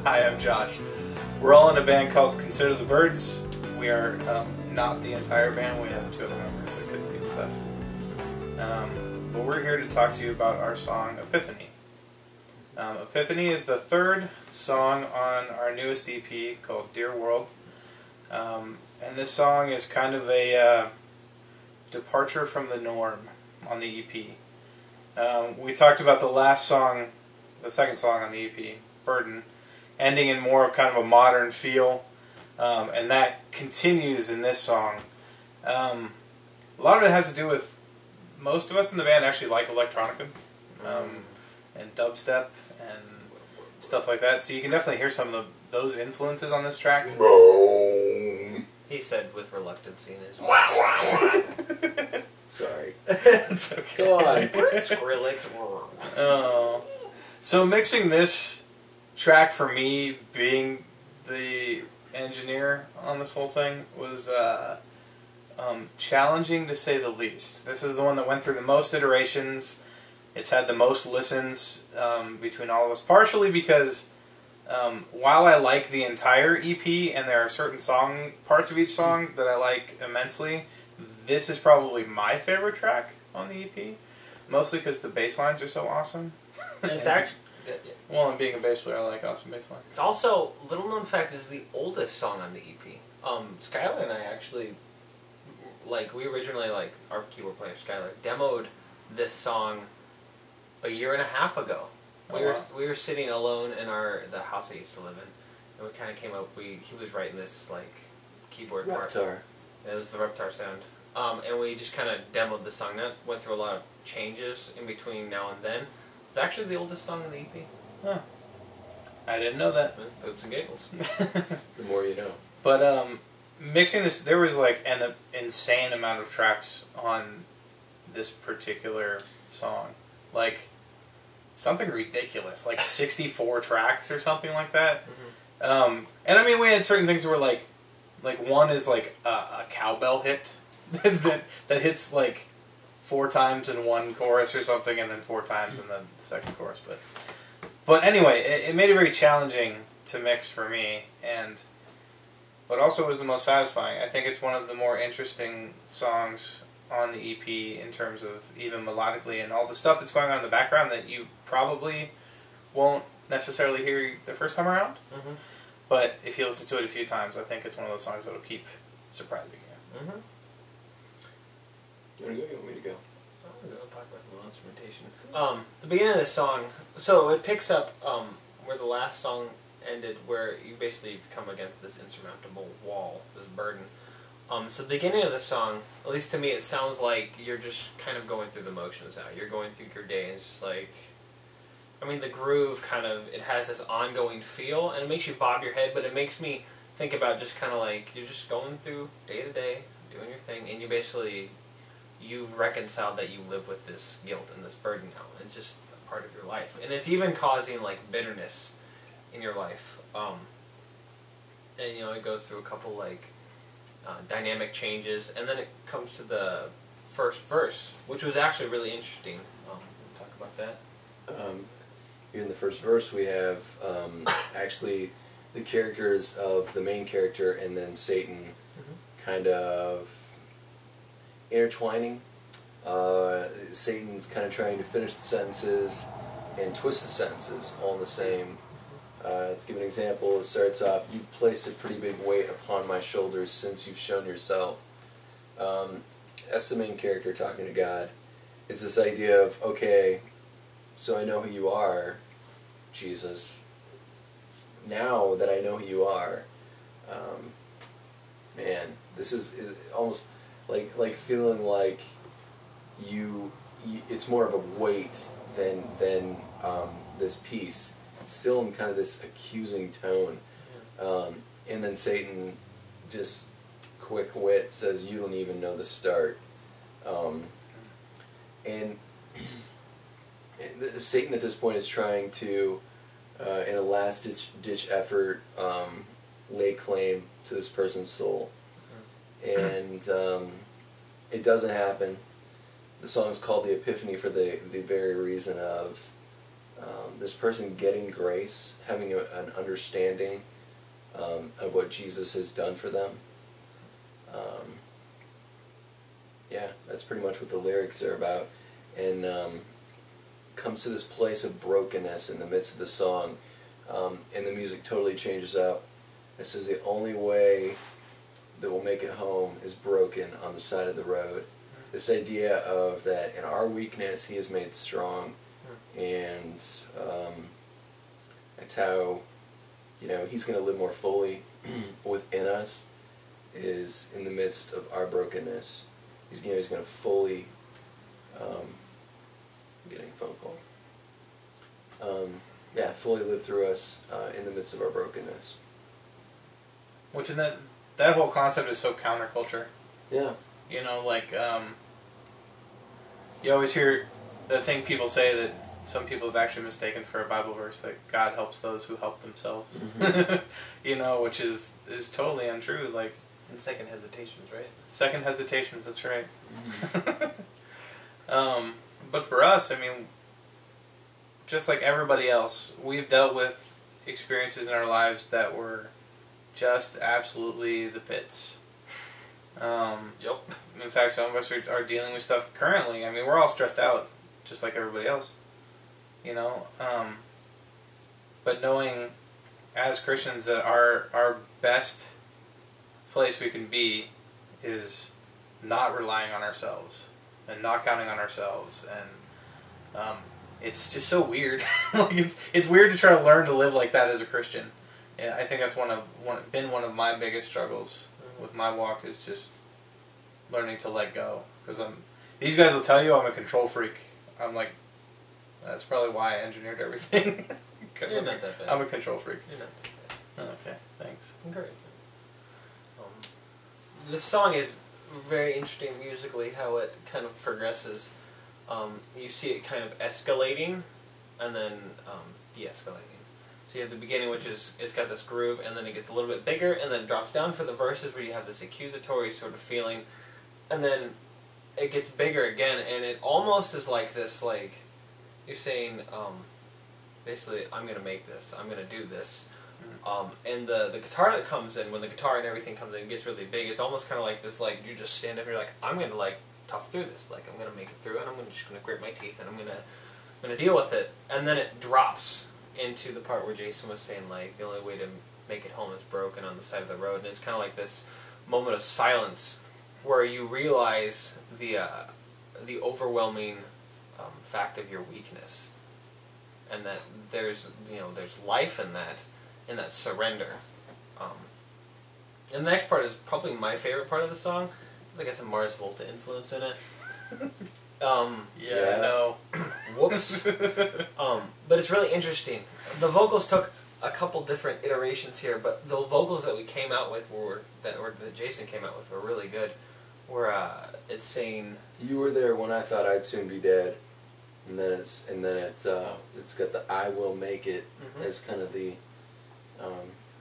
Hi, I'm Josh. We're all in a band called Consider the Birds. We are not the entire band. We have 2 other members that couldn't be with us. But we're here to talk to you about our song, Epiphany. Epiphany is the 3rd song on our newest EP called Dear World. And this song is kind of a departure from the norm on the EP. We talked about the last song, the 2nd song on the EP, Burden, ending in more of kind of a modern feel, and that continues in this song. A lot of it has to do with most of us in the band actually like electronica and dubstep and stuff like that, so you can definitely hear some of those influences on this track. He said with reluctancy in his voice. Sorry. It's okay. Go on. Skrillex. Oh. So mixing this track for me, being the engineer on this whole thing, was challenging to say the least. This is the one that went through the most iterations. It's had the most listens between all of us, partially because while I like the entire EP and there are certain parts of each song that I like immensely, this is probably my favorite track on the EP, mostly because the bass lines are so awesome. It's actually... Well, and being a bass player, I like awesome bass lines. It's also, little known fact, is the oldest song on the EP. Skylar and I actually, we originally, our keyboard player, Skylar, demoed this song a year and a half ago. We were sitting alone in the house I used to live in, and we kind of came up, he was writing this, keyboard part. Reptar. It was the Reptar sound. And we just kind of demoed the song. That went through a lot of changes in between now and then. It's actually the oldest song in the EP. Huh. I didn't know that. It's poops and giggles. The more you know. But mixing this, there was an insane amount of tracks on this particular song. Something ridiculous, 64 tracks or something like that. Mm-hmm. And I mean, we had certain things where one is a cowbell hit that hits 4 times in one chorus or something, and then 4 times in the second chorus. But anyway, it made it very challenging to mix for me, but also was the most satisfying. I think it's one of the more interesting songs on the EP in terms of even melodically and all the stuff that's going on in the background that you probably won't necessarily hear the first time around. Mm-hmm. But if you listen to it a few times, I think it's one of those songs that will keep surprising you. Mm-hmm. You want to go? You want me to go? I'll talk about the little instrumentation. The beginning of this song, so it picks up where the last song ended, where you basically come against this insurmountable wall, this burden. So the beginning of the song, at least to me, it sounds like you're just kind of going through the motions now. You're going through your day, and it's just the groove it has this ongoing feel, and it makes you bob your head, but it makes me think about just kind of you're just going through day to day, doing your thing, and you've reconciled that you live with this guilt and this burden now. It's just a part of your life. And it's even causing, bitterness in your life. And, it goes through a couple, dynamic changes. And then it comes to the first verse, which was actually really interesting. We'll talk about that. In the first verse, we have, actually, the characters of the main character and then Satan kind of intertwining. Satan's kind of trying to finish the sentences and twist the sentences all in the same. To give an example, it starts off, "You've placed a pretty big weight upon my shoulders since you've shown yourself." That's the main character talking to God. It's this idea of, okay, so I know who you are, Jesus. Now that I know who you are, man, this is almost like feeling like you it's more of a weight than this peace, still in kind of this accusing tone. And then Satan, just quick wit, says, "You don't even know the start." And Satan at this point is trying to, in a last-ditch effort, lay claim to this person's soul. And it doesn't happen. The song's called The Epiphany for the very reason of this person getting grace, having an understanding of what Jesus has done for them. Yeah, that's pretty much what the lyrics are about. And comes to this place of brokenness in the midst of the song, and the music totally changes up. It says the only way that we'll make it home is broken on the side of the road. This idea of that in our weakness he is made strong, and that's how, you know, he's going to live more fully within us, is in the midst of our brokenness. He's going to fully, I'm getting a phone call. Fully live through us in the midst of our brokenness. Which in that whole concept is so counterculture. Yeah. You know, like, you always hear the thing people say that some people have actually mistaken for a Bible verse, that God helps those who help themselves. Mm-hmm. You know, which is totally untrue. Like, it's in Second Hesitations, right? Second Hesitations, that's right. Mm-hmm. But for us, I mean, just like everybody else, we've dealt with experiences in our lives that were just absolutely the pits. Yep. In fact, some of us are dealing with stuff currently. I mean, we're all stressed out, just like everybody else. You know? But knowing, as Christians, that our best place we can be is not relying on ourselves and not counting on ourselves, and it's just so weird. Like, it's weird to try to learn to live like that as a Christian. And I think that's been one of my biggest struggles with my walk, is just learning to let go. Because these guys will tell you I'm a control freak. I'm like, that's probably why I engineered everything. You're not that bad. I'm a control freak. You're not that bad. Okay, thanks. Great. This song is very interesting musically, how it kind of progresses. You see it kind of escalating and then de-escalating. So you have the beginning, which is, it's got this groove, and then it gets a little bit bigger, and then it drops down for the verses where you have this accusatory sort of feeling, and then it gets bigger again, and it almost is like this, like, you're saying, basically, I'm going to make this, I'm going to do this. And the guitar that comes in, when the guitar and everything comes in and gets really big, it's almost kind of like this, like, you just stand up and you're like, I'm going to, like, tough through this, like, I'm going to make it through, and I'm just going to grit my teeth, and I'm going to deal with it. And then it drops into the part where Jason was saying, like, the only way to make it home is broken on the side of the road, and it's kind of like this moment of silence where you realize the overwhelming fact of your weakness, and that there's life in that surrender. And the next part is probably my favorite part of the song. I think it's a Mars Volta influence in it. Yeah. No. Whoops. But it's really interesting. The vocals took a couple different iterations here, but the vocals that we came out with that Jason came out with were really good. Where it's saying, "You were there when I thought I'd soon be dead," and then it's got the "I will make it" as kind of the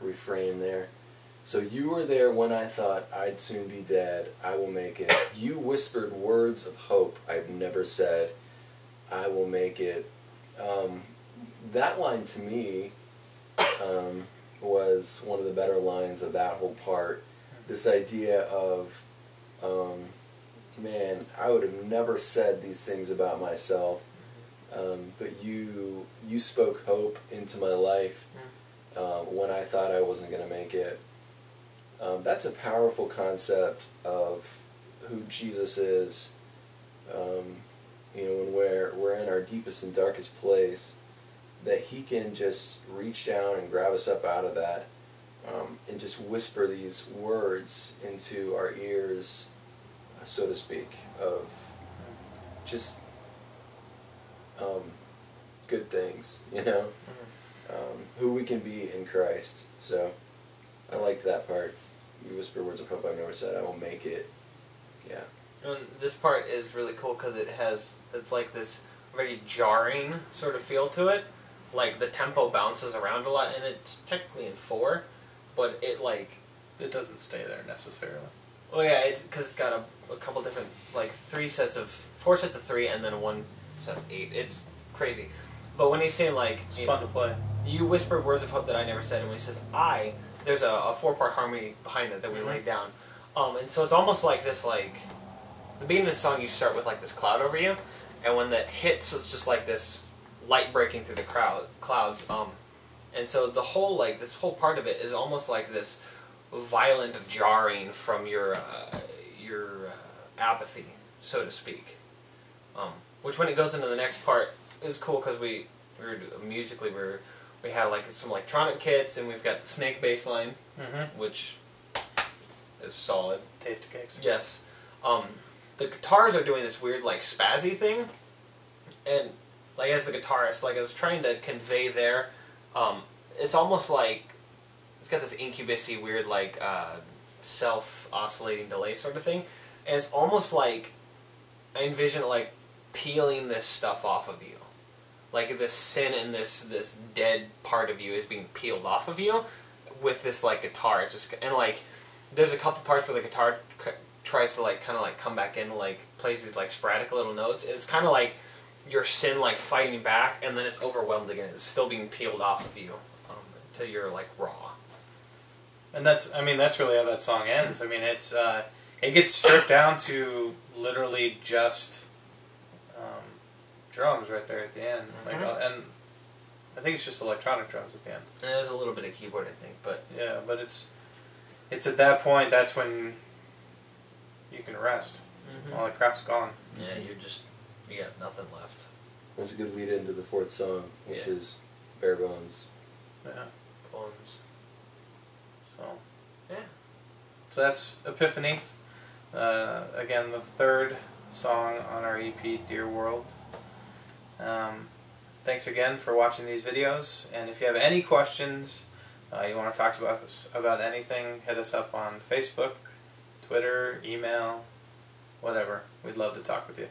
refrain there. So you were there when I thought I'd soon be dead. I will make it. You whispered words of hope I've never said. I will make it. That line to me was one of the better lines of that whole part. This idea of, man, I would have never said these things about myself, but you spoke hope into my life when I thought I wasn't going to make it. That's a powerful concept of who Jesus is. When we're in our deepest and darkest place, that he can just reach down and grab us up out of that, and just whisper these words into our ears, so to speak, of just good things, who we can be in Christ. So I liked that part. You whisper words of hope I've never said. I will make it. Yeah. And this part is really cool because it's like this very jarring sort of feel to it. Like the tempo bounces around a lot, and it's technically in 4, but it doesn't stay there necessarily. Oh yeah, it's because it's got a couple different, like 4 sets of 3, and then 1 set of 8. It's crazy. But when he's saying like, It's fun to play. you whispered words of hope that I never said, and when he says I, there's a 4-part harmony behind it that we laid down. And so it's almost like this, like, the beginning of the song you start with like this cloud over you, and when that hits, it's just like this light breaking through the clouds. And so the whole, like, this whole part of it is almost like this violent jarring from your apathy, so to speak. Which when it goes into the next part is cool because we were musically we had like some electronic kits, and we've got the snake bass line, which is solid. Taste of cakes. Yes. The guitars are doing this weird like spazzy thing, and like as the guitarist, like I was trying to convey there, it's almost like it's got this incubus-y weird like self-oscillating delay sort of thing, and it's almost like I envision it like peeling this stuff off of you. Like this sin and this dead part of you is being peeled off of you with this like guitar. It's just, and like there's a couple parts where the guitar tries to like kind of like come back in, like plays these like sporadic little notes. It's kind of like your sin like fighting back, and then it's overwhelmed again. It's still being peeled off of you till you're like raw. And that's really how that song ends. I mean, it's it gets stripped down to literally just drums right there at the end, like, and I think it's just electronic drums at the end. And there's a little bit of keyboard, I think, but yeah, but it's at that point that's when you can rest. All the crap's gone. Yeah, you got nothing left. That's a good lead into the fourth song, which is Bare Bones. Yeah. Bones. So. Yeah. So that's Epiphany. Again, the third song on our EP, Dear World. Thanks again for watching these videos, and if you have any questions, you want to talk to us about anything, hit us up on Facebook, Twitter, email, whatever. We'd love to talk with you.